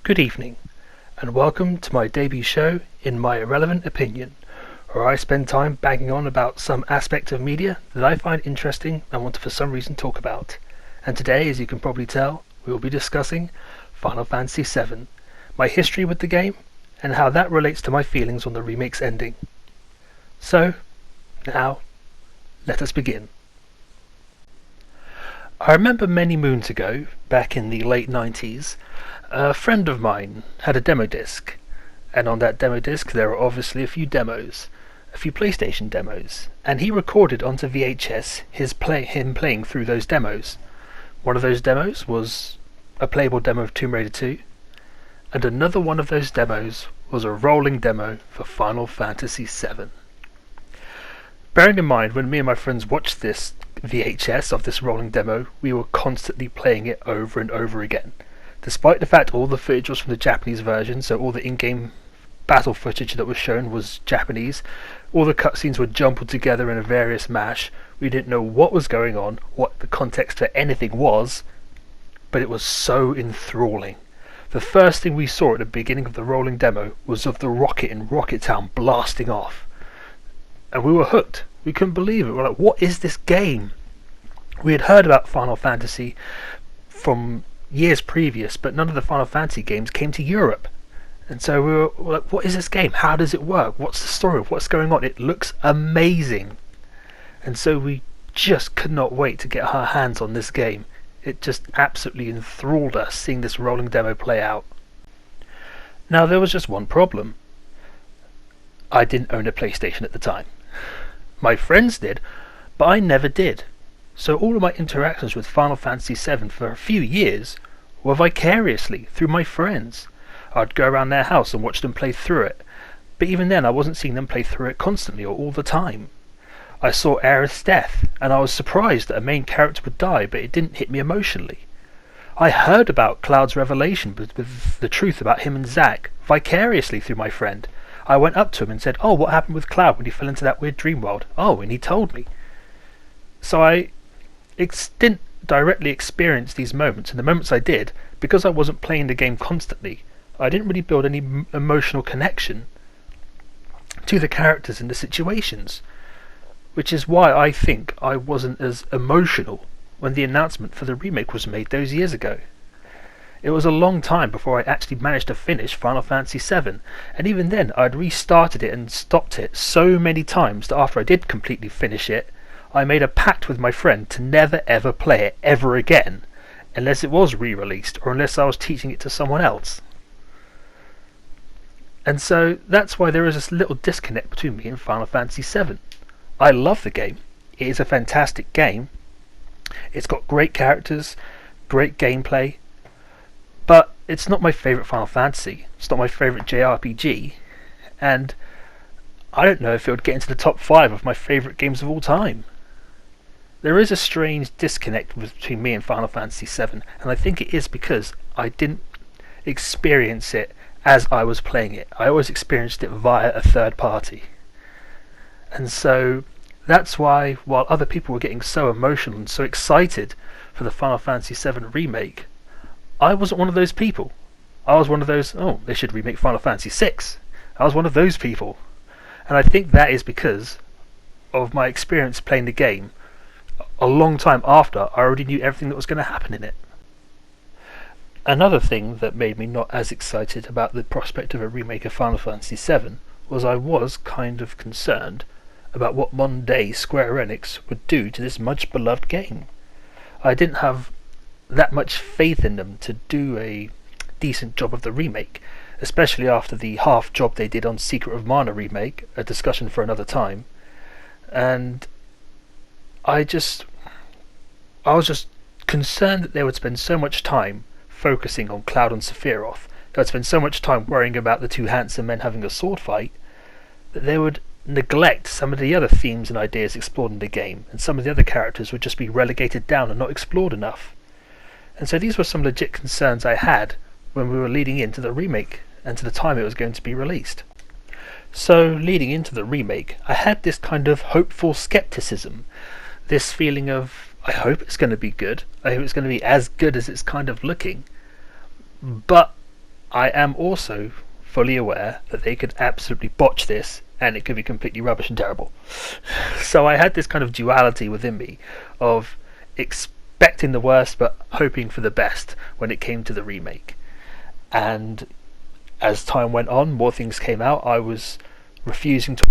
Good evening, and welcome to my debut show, In My Irrelevant Opinion, where I spend time banging on about some aspect of media that I find interesting and want to for some reason talk about. And today, as you can probably tell, we will be discussing Final Fantasy VII, my history with the game, and how that relates to my feelings on the remake's ending. So, now, let us begin. I remember many moons ago, back in the late 90s, a friend of mine had a demo disc, and on that demo disc there were obviously a few demos, a few PlayStation demos, and he recorded onto VHS him playing through those demos. One of those demos was a playable demo of Tomb Raider 2, and another one of those demos was a rolling demo for Final Fantasy VII. Bearing in mind, when me and my friends watched this VHS of this rolling demo, we were constantly playing it over and over again. Despite the fact all the footage was from the Japanese version, so all the in-game battle footage that was shown was Japanese, all the cutscenes were jumbled together in a various mash, we didn't know what was going on, what the context for anything was, but it was so enthralling. The first thing we saw at the beginning of the rolling demo was of the rocket in Rocket Town blasting off. And we were hooked. We couldn't believe it. We were like, what is this game? We had heard about Final Fantasy from years previous, but none of the Final Fantasy games came to Europe. And so we were like, what is this game? How does it work? What's the story? What's going on? It looks amazing. And so we just could not wait to get our hands on this game. It just absolutely enthralled us seeing this rolling demo play out. Now there was just one problem. I didn't own a PlayStation at the time. My friends did, but I never did. So all of my interactions with Final Fantasy VII for a few years were vicariously through my friends. I'd go around their house and watch them play through it, but even then I wasn't seeing them play through it constantly or all the time. I saw Aerith's death, and I was surprised that a main character would die, but it didn't hit me emotionally. I heard about Cloud's revelation with the truth about him and Zack vicariously through my friend. I went up to him and said, "Oh, what happened with Cloud when he fell into that weird dream world?" Oh, and he told me. So I didn't directly experience these moments, and the moments I did, because I wasn't playing the game constantly, I didn't really build any emotional connection to the characters and the situations, which is why I think I wasn't as emotional when the announcement for the remake was made those years ago. It was a long time before I actually managed to finish Final Fantasy VII, and even then I'd restarted it and stopped it so many times that after I did completely finish it, I made a pact with my friend to never ever play it ever again, unless it was re-released or unless I was teaching it to someone else. And so that's why there is this little disconnect between me and Final Fantasy VII. I love the game. It is a fantastic game. It's got great characters, great gameplay, but it's not my favourite Final Fantasy. It's not my favourite JRPG, and I don't know if it would get into the top 5 of my favourite games of all time. There is a strange disconnect between me and Final Fantasy VII, and I think it is because I didn't experience it as I was playing it. I always experienced it via a third party. And so that's why, while other people were getting so emotional and so excited for the Final Fantasy VII remake, I wasn't one of those people. I was one of those, oh, they should remake Final Fantasy VI. I was one of those people. And I think that is because of my experience playing the game a long time after I already knew everything that was going to happen in it. Another thing that made me not as excited about the prospect of a remake of Final Fantasy VII was I was kind of concerned about what modern day Square Enix would do to this much beloved game. I didn't have that much faith in them to do a decent job of the remake, especially after the half job they did on Secret of Mana remake, a discussion for another time. And I was just concerned that they would spend so much time focusing on Cloud and Sephiroth, they would spend so much time worrying about the two handsome men having a sword fight, that they would neglect some of the other themes and ideas explored in the game, and some of the other characters would just be relegated down and not explored enough. And so these were some legit concerns I had when we were leading into the remake and to the time it was going to be released. So leading into the remake, I had this kind of hopeful skepticism, this feeling of, I hope it's going to be good, I hope it's going to be as good as it's kind of looking, but I am also fully aware that they could absolutely botch this and it could be completely rubbish and terrible. So I had this kind of duality within me of expecting the worst but hoping for the best when it came to the remake. And as time went on, more things came out. I was refusing to.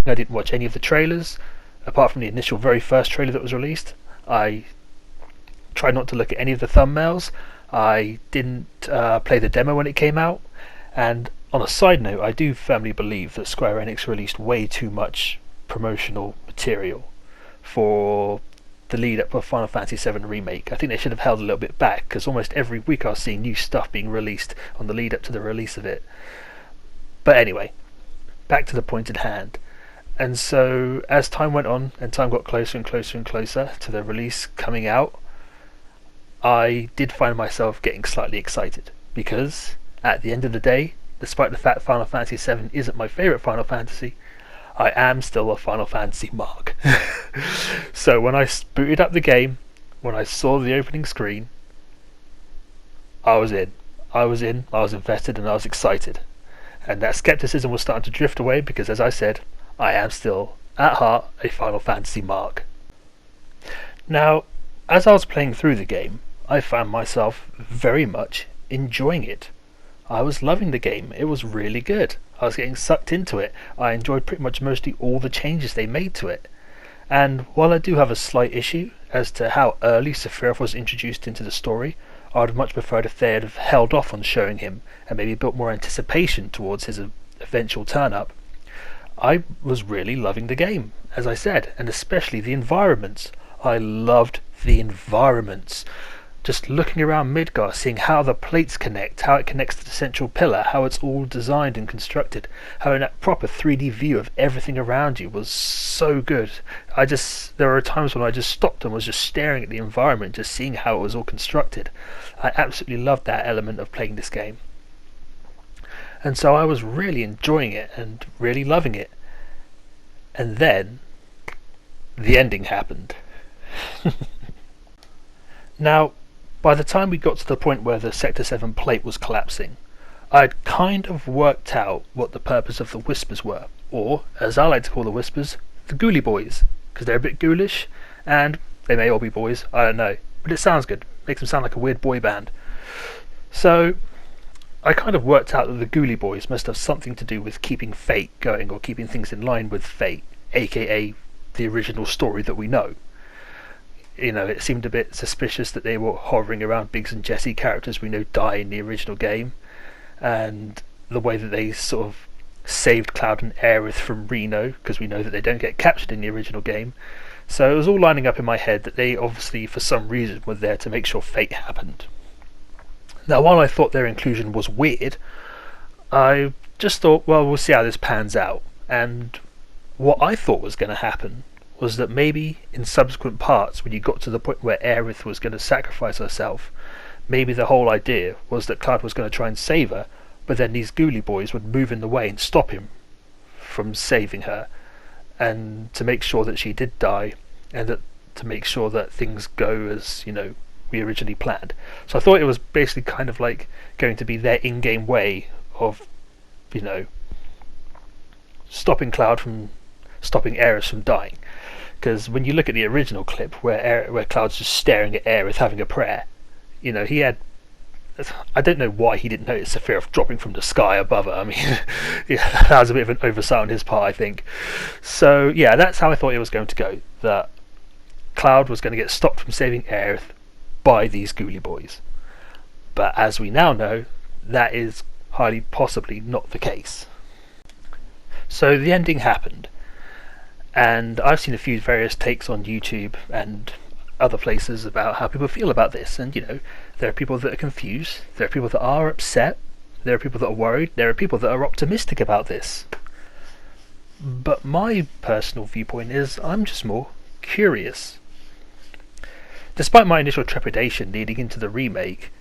I didn't watch any of the trailers, apart from the initial very first trailer that was released. I tried not to look at any of the thumbnails. I didn't play the demo when it came out. And on a side note, I do firmly believe that Square Enix released way too much promotional material for the lead up to Final Fantasy VII Remake. I think they should have held a little bit back, because almost every week I was seeing new stuff being released on the lead up to the release of it. But anyway, back to the point at hand. And so as time went on and time got closer and closer and closer to the release coming out, I did find myself getting slightly excited, because at the end of the day, despite the fact Final Fantasy VII isn't my favourite Final Fantasy, I am still a Final Fantasy mark. So when I booted up the game, when I saw the opening screen, I was in. I was invested, and I was excited. And that skepticism was starting to drift away, because as I said, I am still, at heart, a Final Fantasy mark. Now, as I was playing through the game, I found myself very much enjoying it. I was loving the game. It was really good. I was getting sucked into it. I enjoyed pretty much mostly all the changes they made to it. And while I do have a slight issue as to how early Sephiroth was introduced into the story, I would have much preferred if they had held off on showing him and maybe built more anticipation towards his eventual turn-up. I was really loving the game, as I said, and especially the environments. I loved the environments. Just looking around Midgar, seeing how the plates connect, how it connects to the central pillar, how it's all designed and constructed, how in that proper 3D view of everything around you was so good. There were times when I just stopped and was just staring at the environment, just seeing how it was all constructed. I absolutely loved that element of playing this game. And so I was really enjoying it and really loving it. And then the ending happened. Now, by the time we got to the point where the Sector 7 plate was collapsing, I'd kind of worked out what the purpose of the Whispers were, or, as I like to call the Whispers, the Ghoulie Boys, because they're a bit ghoulish, and they may all be boys, I don't know, but it sounds good, makes them sound like a weird boy band. So, I kind of worked out that the Ghoulie Boys must have something to do with keeping fate going, or keeping things in line with fate, aka the original story that we know. You know, it seemed a bit suspicious that they were hovering around Biggs and Jesse, characters we know die in the original game, and the way that they sort of saved Cloud and Aerith from Reno, because we know that they don't get captured in the original game. So it was all lining up in my head that they obviously, for some reason, were there to make sure fate happened. Now, while I thought their inclusion was weird, I just thought, well, we'll see how this pans out. And what I thought was going to happen was that maybe in subsequent parts, when you got to the point where Aerith was going to sacrifice herself, maybe the whole idea was that Cloud was going to try and save her, but then these Ghoulie Boys would move in the way and stop him from saving her, and to make sure that she did die, and that to make sure that things go as, you know, we originally planned. So I thought it was basically kind of like going to be their in-game way of, you know, stopping Aerith from dying. Because when you look at the original clip where Cloud's just staring at Aerith having a prayer, you know, I don't know why he didn't notice Sephiroth dropping from the sky above her. I mean, yeah, that was a bit of an oversight on his part, I think. So yeah, that's how I thought it was going to go. That Cloud was going to get stopped from saving Aerith by these Ghoulie Boys. But as we now know, that is highly possibly not the case. So the ending happened. And I've seen a few various takes on YouTube and other places about how people feel about this. And, you know, there are people that are confused, there are people that are upset, there are people that are worried, there are people that are optimistic about this. But my personal viewpoint is I'm just more curious. Despite my initial trepidation leading into the remake,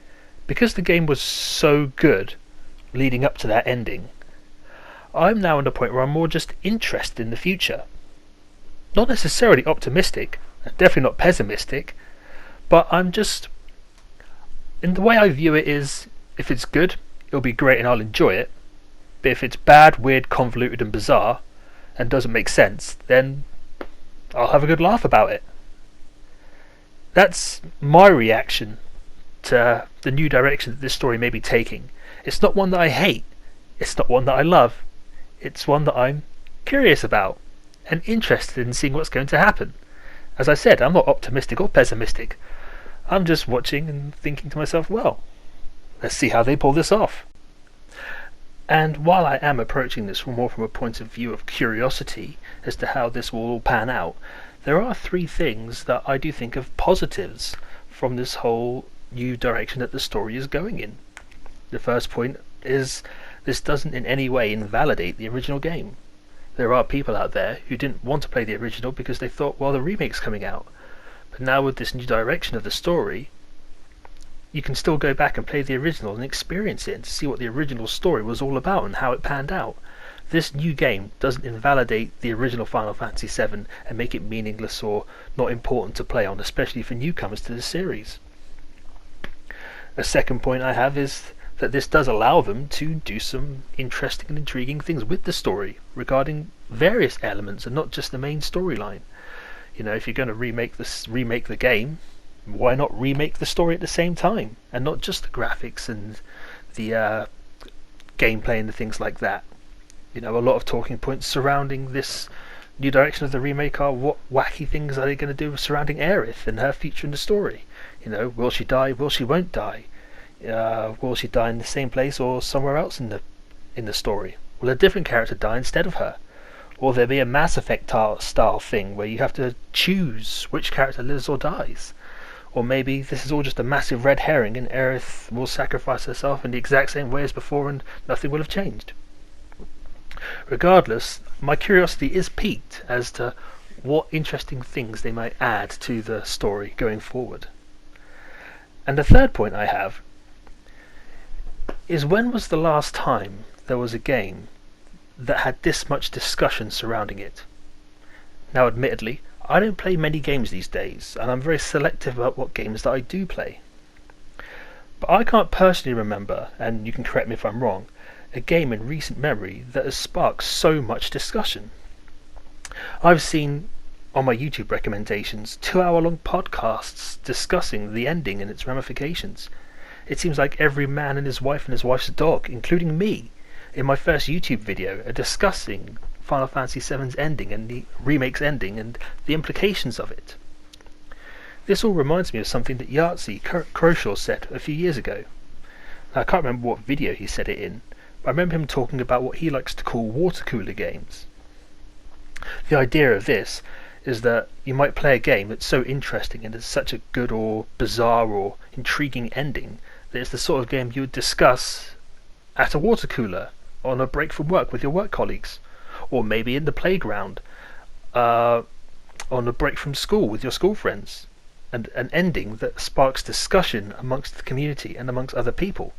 because the game was so good leading up to that ending, I'm now at a point where I'm more just interested in the future. Not necessarily optimistic, definitely not pessimistic, but I'm just... in the way I view it is, if it's good, it'll be great and I'll enjoy it. But if it's bad, weird, convoluted and bizarre and doesn't make sense, then I'll have a good laugh about it. That's my reaction to the new direction that this story may be taking. It's not one that I hate. It's not one that I love. It's one that I'm curious about and interested in seeing what's going to happen. As I said, I'm not optimistic or pessimistic. I'm just watching and thinking to myself, well, let's see how they pull this off. And while I am approaching this more from a point of view of curiosity as to how this will all pan out, there are three things that I do think of positives from this whole new direction that the story is going in. The first point is this doesn't in any way invalidate the original game. There are people out there who didn't want to play the original because they thought, well, the remake's coming out. But now with this new direction of the story, you can still go back and play the original and experience it and see what the original story was all about and how it panned out. This new game doesn't invalidate the original Final Fantasy VII and make it meaningless or not important to play on, especially for newcomers to the series. A second point I have is that this does allow them to do some interesting and intriguing things with the story regarding various elements and not just the main storyline. You know, if you're going to remake the game, why not remake the story at the same time and not just the graphics and the gameplay and the things like that. You know, a lot of talking points surrounding this new direction of the remake are what wacky things are they going to do surrounding Aerith and her future in the story. You know, will she die? Will she won't die? Will she die in the same place or somewhere else in the story? Will a different character die instead of her? Will there be a Mass Effect style thing where you have to choose which character lives or dies? Or maybe this is all just a massive red herring and Aerith will sacrifice herself in the exact same way as before and nothing will have changed. Regardless, my curiosity is piqued as to what interesting things they might add to the story going forward. And the third point I have is, when was the last time there was a game that had this much discussion surrounding it? Now admittedly, I don't play many games these days, and I'm very selective about what games that I do play. But I can't personally remember, and you can correct me if I'm wrong, a game in recent memory that has sparked so much discussion. I've seen on my YouTube recommendations 2-hour-long podcasts discussing the ending and its ramifications. It seems like every man and his wife's dog, including me, in my first YouTube video, are discussing Final Fantasy VII's ending and the remake's ending and the implications of it. This all reminds me of something that Yahtzee Croshaw said a few years ago. Now, I can't remember what video he said it in, but I remember him talking about what he likes to call water cooler games. The idea of this is that you might play a game that's so interesting and has such a good or bizarre or intriguing ending that it's the sort of game you would discuss at a water cooler on a break from work with your work colleagues, or maybe in the playground on a break from school with your school friends, and an ending that sparks discussion amongst the community and amongst other people.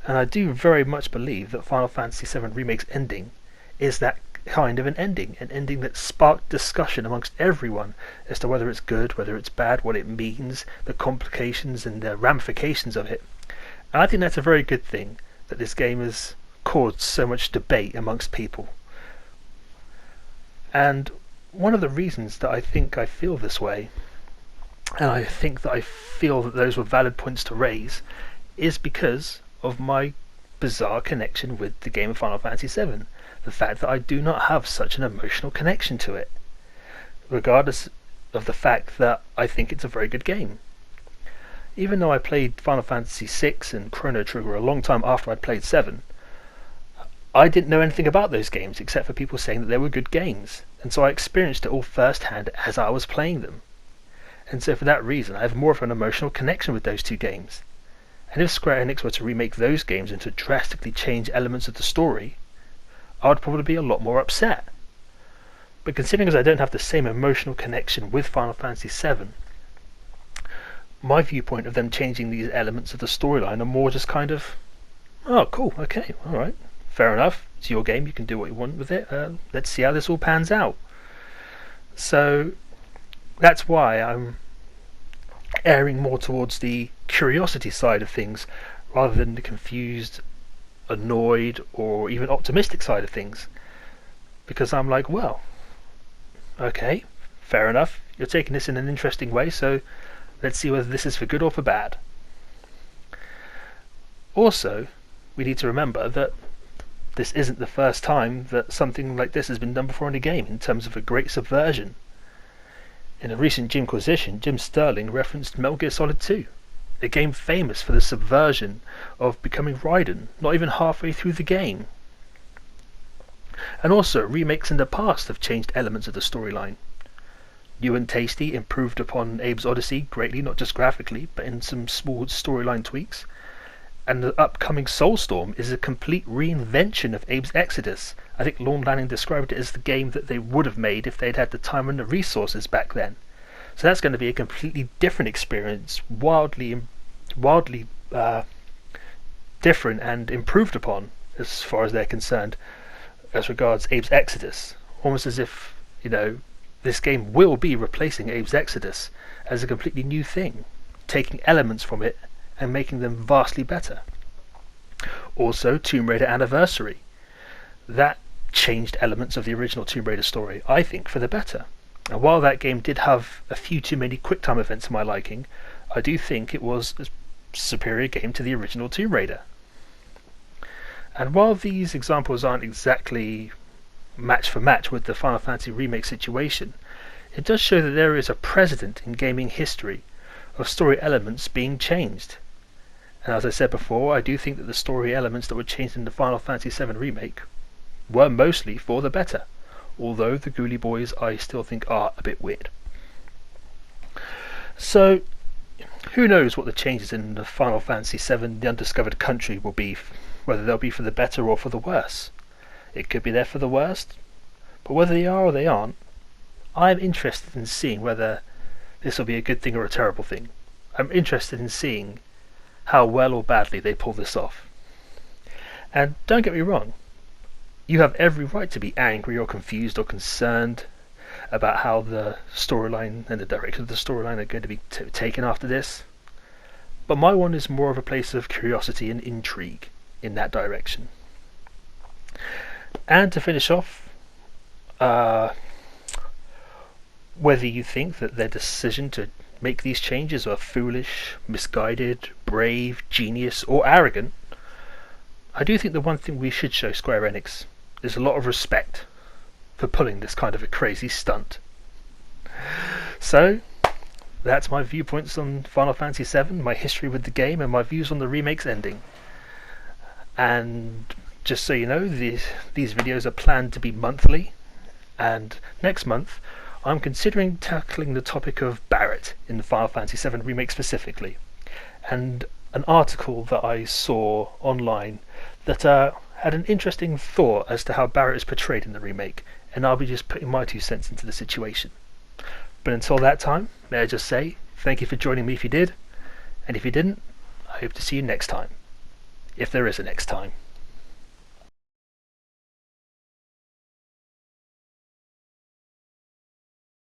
And I do very much believe that Final Fantasy VII Remake's ending is that kind of an ending that sparked discussion amongst everyone as to whether it's good, whether it's bad, what it means, the complications and the ramifications of it. And I think that's a very good thing, that this game has caused so much debate amongst people. And one of the reasons that I think I feel this way, and I think that I feel that those were valid points to raise, is because of my bizarre connection with the game of Final Fantasy VII. The fact that I do not have such an emotional connection to it, regardless of the fact that I think it's a very good game. Even though I played Final Fantasy VI and Chrono Trigger a long time after I'd played 7, I didn't know anything about those games except for people saying that they were good games, and so I experienced it all firsthand as I was playing them. And so for that reason I have more of an emotional connection with those two games. And if Square Enix were to remake those games and to drastically change elements of the story, I would probably be a lot more upset. But considering as I don't have the same emotional connection with Final Fantasy VII, my viewpoint of them changing these elements of the storyline are more just kind of, oh cool, okay, alright, fair enough, it's your game, you can do what you want with it, let's see how this all pans out. So that's why I'm erring more towards the curiosity side of things rather than the confused annoyed or even optimistic side of things, because I'm like, well, okay, fair enough, you're taking this in an interesting way, so let's see whether this is for good or for bad. Also, we need to remember that this isn't the first time that something like this has been done before in a game in terms of a great subversion. In a recent Jimquisition, Jim Sterling referenced Metal Gear Solid 2, a game famous for the subversion of becoming Raiden not even halfway through the game. And also, remakes in the past have changed elements of the storyline. New and Tasty improved upon Abe's Odyssey greatly, not just graphically, but in some small storyline tweaks. And the upcoming Soulstorm is a complete reinvention of Abe's Exodus. I think Lorne Lanning described it as the game that they would have made if they'd had the time and the resources back then. So that's going to be a completely different experience, wildly different and improved upon as far as they're concerned as regards Abe's Exodus. Almost as if, this game will be replacing Abe's Exodus as a completely new thing, taking elements from it and making them vastly better. Also, Tomb Raider Anniversary. That changed elements of the original Tomb Raider story, I think, for the better. And while that game did have a few too many QuickTime events to my liking, I do think it was a superior game to the original Tomb Raider. And while these examples aren't exactly match for match with the Final Fantasy remake situation, it does show that there is a precedent in gaming history of story elements being changed. And as I said before, I do think that the story elements that were changed in the Final Fantasy VII remake were mostly for the better, although the Ghoulie Boys I still think are a bit weird. So, who knows what the changes in the Final Fantasy VII The Undiscovered Country will be, whether they'll be for the better or for the worse. It could be there for the worst, but whether they are or they aren't, I'm interested in seeing whether this will be a good thing or a terrible thing. I'm interested in seeing how well or badly they pull this off. And don't get me wrong, you have every right to be angry or confused or concerned about how the storyline and the direction of the storyline are going to be taken after this, but my one is more of a place of curiosity and intrigue in that direction. And to finish off, whether you think that their decision to make these changes are foolish, misguided, brave, genius, or arrogant, I do think the one thing we should show Square Enix is a lot of respect for pulling this kind of a crazy stunt. So, that's my viewpoints on Final Fantasy VII, my history with the game, and my views on the remake's ending. And just so you know, these videos are planned to be monthly, and next month I'm considering tackling the topic of Barrett in the Final Fantasy VII remake specifically, and an article that I saw online that had an interesting thought as to how Barrett is portrayed in the remake, and I'll be just putting my 2 cents into the situation. But until that time, may I just say thank you for joining me if you did, and if you didn't, I hope to see you next time, if there is a next time.